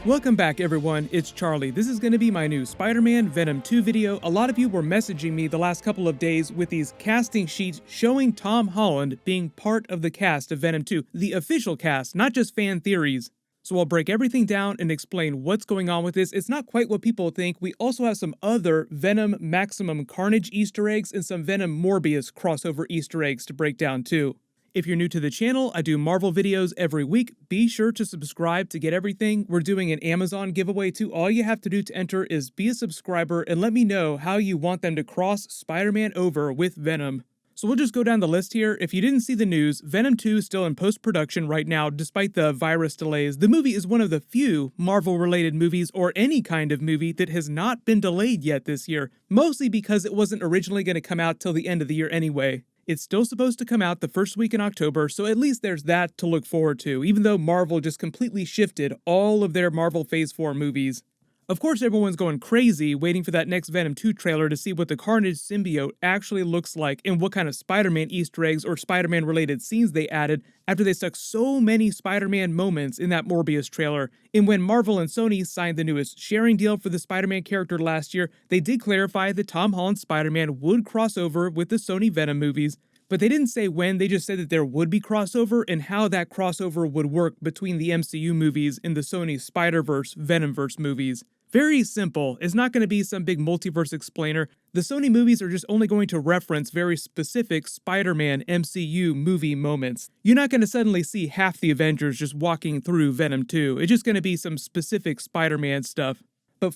Welcome back everyone, it's Charlie. This is going to be my new Spider-Man Venom 2 video. A lot of you were messaging me the last couple of days with these casting sheets showing Tom Holland being part of the cast of Venom 2, the official cast, not just fan theories. So I'll break everything down and explain what's going on with this. It's not quite what people think. We also have some other Venom Maximum Carnage Easter eggs and some Venom Morbius crossover Easter eggs to break down too. If you're new to the channel, I do Marvel videos every week. Be sure to subscribe to get everything. We're doing an Amazon giveaway too. All you have to do to enter is be a subscriber and let me know how you want them to cross Spider-Man over with Venom. So we'll just go down the list here. If you didn't see the news, Venom 2 is still in post-production right now despite the virus delays. The movie is one of the few Marvel-related movies or any kind of movie that has not been delayed yet this year, mostly because it wasn't originally going to come out till the end of the year anyway. It's still supposed to come out the first week in October, so at least there's that to look forward to, even though Marvel just completely shifted all of their Marvel Phase 4 movies. Of course, everyone's going crazy waiting for that next Venom 2 trailer to see what the Carnage symbiote actually looks like and what kind of Spider-Man Easter eggs or Spider-Man related scenes they added after they stuck so many Spider-Man moments in that Morbius trailer. And when Marvel and Sony signed the newest sharing deal for the Spider-Man character last year, they did clarify that Tom Holland's Spider-Man would cross over with the Sony Venom movies. But they didn't say when, they just said that there would be crossover and how that crossover would work between the MCU movies and the Sony Spider-Verse Venomverse movies. Very simple. It's not going to be some big multiverse explainer. The Sony movies are just only going to reference very specific Spider-Man MCU movie moments. You're not going to suddenly see half the Avengers just walking through Venom 2. It's just going to be some specific Spider-Man stuff. But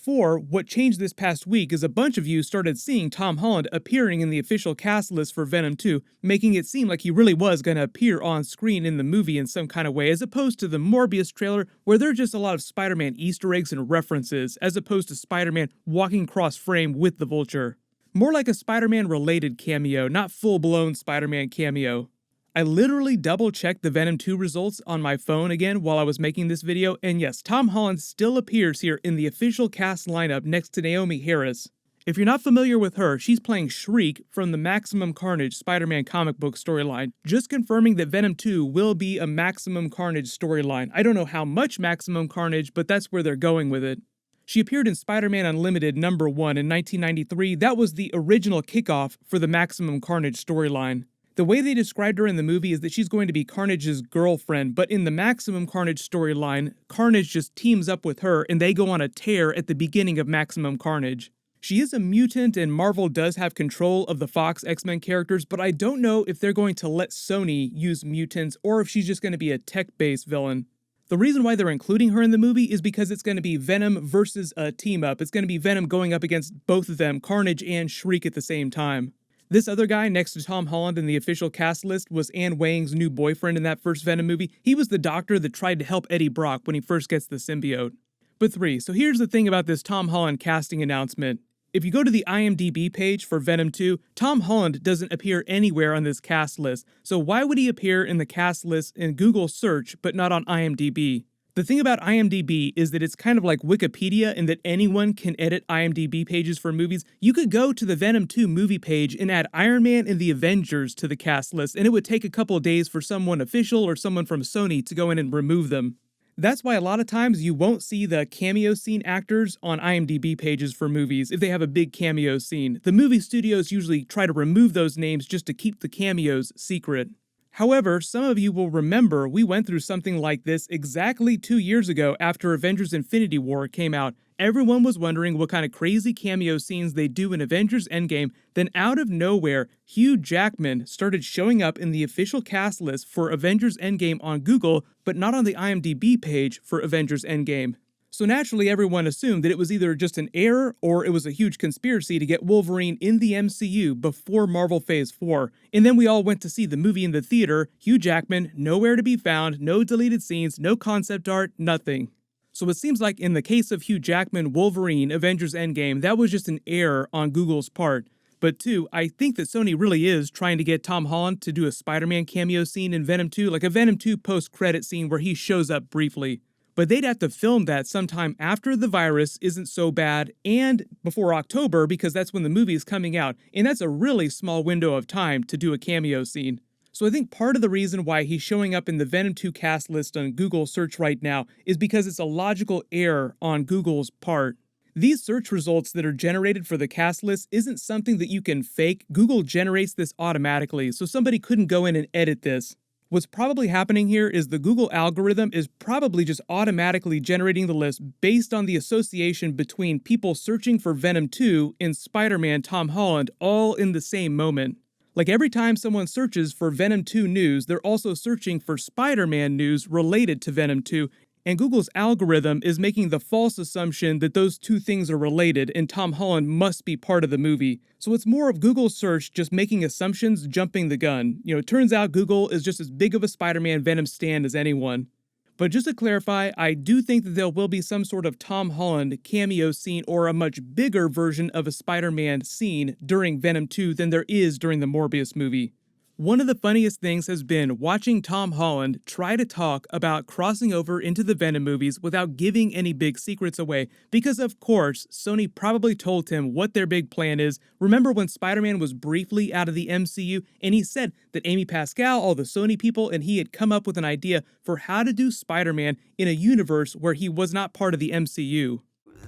what changed this past week is a bunch of you started seeing Tom Holland appearing in the official cast list for Venom 2, making it seem like he really was going to appear on screen in the movie in some kind of way, as opposed to the Morbius trailer, where there are just a lot of Spider-Man Easter eggs and references, as opposed to Spider-Man walking cross-frame with the Vulture. More like a Spider-Man related cameo, not full-blown Spider-Man cameo. I literally double-checked the Venom 2 results on my phone again while I was making this video, and yes, Tom Holland still appears here in the official cast lineup next to Naomi Harris. If you're not familiar with her, she's playing Shriek from the Maximum Carnage Spider-Man comic book storyline, just confirming that Venom 2 will be a Maximum Carnage storyline. I don't know how much Maximum Carnage, but that's where they're going with it. She appeared in Spider-Man Unlimited #1 in 1993. That was the original kickoff for the Maximum Carnage storyline. The way they described her in the movie is that she's going to be Carnage's girlfriend, but in the Maximum Carnage storyline, Carnage just teams up with her and they go on a tear at the beginning of Maximum Carnage. She is a mutant and Marvel does have control of the Fox X-Men characters, but I don't know if they're going to let Sony use mutants or if she's just going to be a tech-based villain. The reason why they're including her in the movie is because it's going to be Venom versus a team-up. It's going to be Venom going up against both of them, Carnage and Shriek at the same time. This other guy next to Tom Holland in the official cast list was Anne Wang's new boyfriend in that first Venom movie. He was the doctor that tried to help Eddie Brock when he first gets the symbiote. But so here's the thing about this Tom Holland casting announcement. If you go to the IMDb page for Venom 2, Tom Holland doesn't appear anywhere on this cast list. So why would he appear in the cast list in Google search but not on IMDb? The thing about IMDb is that it's kind of like Wikipedia in that anyone can edit IMDb pages for movies. You could go to the Venom 2 movie page and add Iron Man and the Avengers to the cast list, and it would take a couple of days for someone official or someone from Sony to go in and remove them. That's why a lot of times you won't see the cameo scene actors on IMDb pages for movies if they have a big cameo scene. The movie studios usually try to remove those names just to keep the cameos secret. However, some of you will remember we went through something like this exactly 2 years ago after Avengers Infinity War came out. Everyone was wondering what kind of crazy cameo scenes they do in Avengers Endgame, then out of nowhere, Hugh Jackman started showing up in the official cast list for Avengers Endgame on Google, but not on the IMDb page for Avengers Endgame. So naturally everyone assumed that it was either just an error or it was a huge conspiracy to get Wolverine in the MCU before Marvel Phase 4. And then we all went to see the movie in the theater, Hugh Jackman, nowhere to be found, no deleted scenes, no concept art, nothing. So it seems like in the case of Hugh Jackman, Wolverine, Avengers Endgame, that was just an error on Google's part. But I think that Sony really is trying to get Tom Holland to do a Spider-Man cameo scene in Venom 2, like a Venom 2 post-credit scene where he shows up briefly. But they'd have to film that sometime after the virus isn't so bad and before October because that's when the movie is coming out, and that's a really small window of time to do a cameo scene. So I think part of the reason why he's showing up in the Venom 2 cast list on Google search right now is because it's a logical error on Google's part. These search results that are generated for the cast list isn't something that you can fake. Google generates this automatically, so somebody couldn't go in and edit this. What's probably happening here is the Google algorithm is probably just automatically generating the list based on the association between people searching for Venom 2 and Spider-Man Tom Holland all in the same moment. Like every time someone searches for Venom 2 news, they're also searching for Spider-Man news related to Venom 2, and Google's algorithm is making the false assumption that those two things are related and Tom Holland must be part of the movie. So it's more of Google's search just making assumptions, jumping the gun. It turns out Google is just as big of a Spider-Man Venom stan as anyone. But just to clarify, I do think that there will be some sort of Tom Holland cameo scene or a much bigger version of a Spider-Man scene during Venom 2 than there is during the Morbius movie. One of the funniest things has been watching Tom Holland try to talk about crossing over into the Venom movies without giving any big secrets away, because of course, Sony probably told him what their big plan is. Remember when Spider-Man was briefly out of the MCU, and he said that Amy Pascal, all the Sony people, and he had come up with an idea for how to do Spider-Man in a universe where he was not part of the MCU.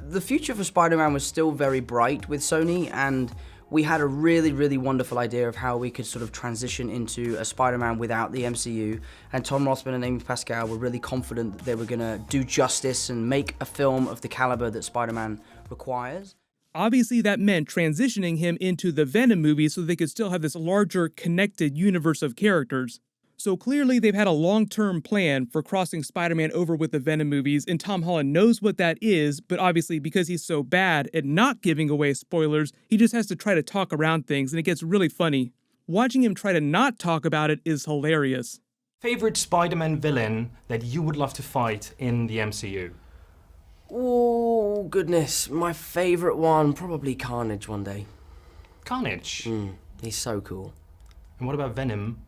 The future for Spider-Man was still very bright with Sony, and we had a really, really wonderful idea of how we could sort of transition into a Spider-Man without the MCU, and Tom Rossman and Amy Pascal were really confident that they were going to do justice and make a film of the caliber that Spider-Man requires. Obviously, that meant transitioning him into the Venom movie so they could still have this larger, connected universe of characters. So clearly they've had a long-term plan for crossing Spider-Man over with the Venom movies, and Tom Holland knows what that is, but obviously because he's so bad at not giving away spoilers, he just has to try to talk around things, and it gets really funny. Watching him try to not talk about it is hilarious. Favorite Spider-Man villain that you would love to fight in the MCU? Oh, goodness. My favorite one, probably Carnage one day. Carnage? He's so cool. And what about Venom?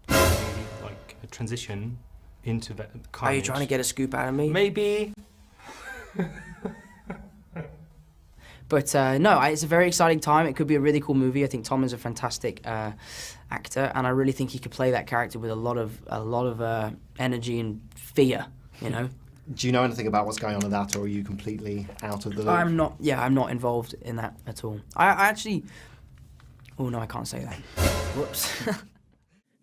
Like a transition into Carnage. Are you trying to get a scoop out of me? Maybe. But no, it's a very exciting time. It could be a really cool movie. I think Tom is a fantastic actor, and I really think he could play that character with a lot of energy and fear, Do you know anything about what's going on in that, or are you completely out of the loop? I'm not involved in that at all. I actually... Oh, no, I can't say that. Whoops.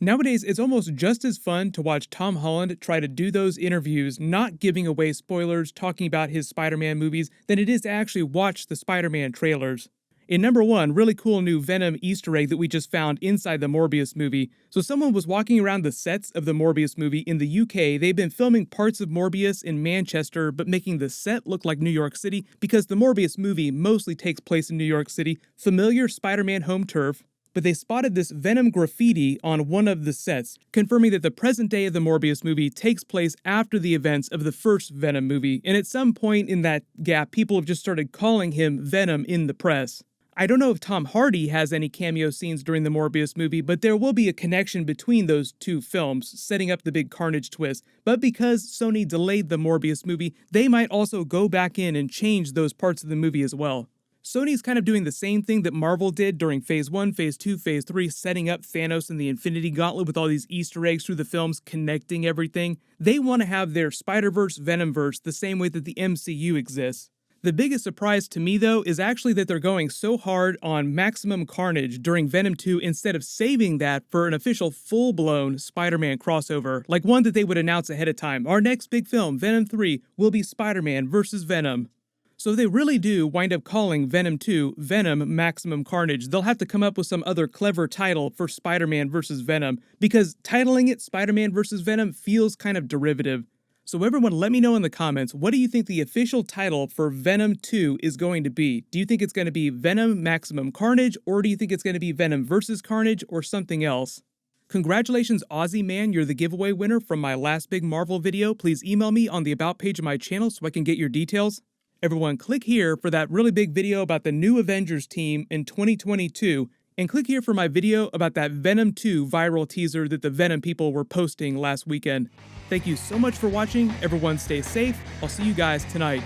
Nowadays, it's almost just as fun to watch Tom Holland try to do those interviews, not giving away spoilers, talking about his Spider-Man movies, than it is to actually watch the Spider-Man trailers. In number one, really cool new Venom Easter egg that we just found inside the Morbius movie. So someone was walking around the sets of the Morbius movie in the UK. They've been filming parts of Morbius in Manchester, but making the set look like New York City because the Morbius movie mostly takes place in New York City, familiar Spider-Man home turf. But they spotted this Venom graffiti on one of the sets, confirming that the present day of the Morbius movie takes place after the events of the first Venom movie, and at some point in that gap, people have just started calling him Venom in the press. I don't know if Tom Hardy has any cameo scenes during the Morbius movie, but there will be a connection between those two films, setting up the big Carnage twist. But because Sony delayed the Morbius movie, they might also go back in and change those parts of the movie as well. Sony's kind of doing the same thing that Marvel did during Phase 1, Phase 2, Phase 3, setting up Thanos and the Infinity Gauntlet with all these Easter eggs through the films, connecting everything. They want to have their Spider-Verse, Venomverse the same way that the MCU exists. The biggest surprise to me, though, is actually that they're going so hard on Maximum Carnage during Venom 2 instead of saving that for an official full-blown Spider-Man crossover, like one that they would announce ahead of time. Our next big film, Venom 3, will be Spider-Man versus Venom. So if they really do wind up calling Venom 2 Venom Maximum Carnage, they'll have to come up with some other clever title for Spider-Man versus Venom, because titling it Spider-Man versus Venom feels kind of derivative. So everyone, let me know in the comments, what do you think the official title for Venom 2 is going to be? Do you think it's going to be Venom Maximum Carnage, or do you think it's going to be Venom versus Carnage, or something else? Congratulations, Aussie Man, you're the giveaway winner from my last big Marvel video. Please email me on the About page of my channel so I can get your details. Everyone, click here for that really big video about the new Avengers team in 2022, and click here for my video about that Venom 2 viral teaser that the Venom people were posting last weekend. Thank you so much for watching. Everyone stay safe. I'll see you guys tonight.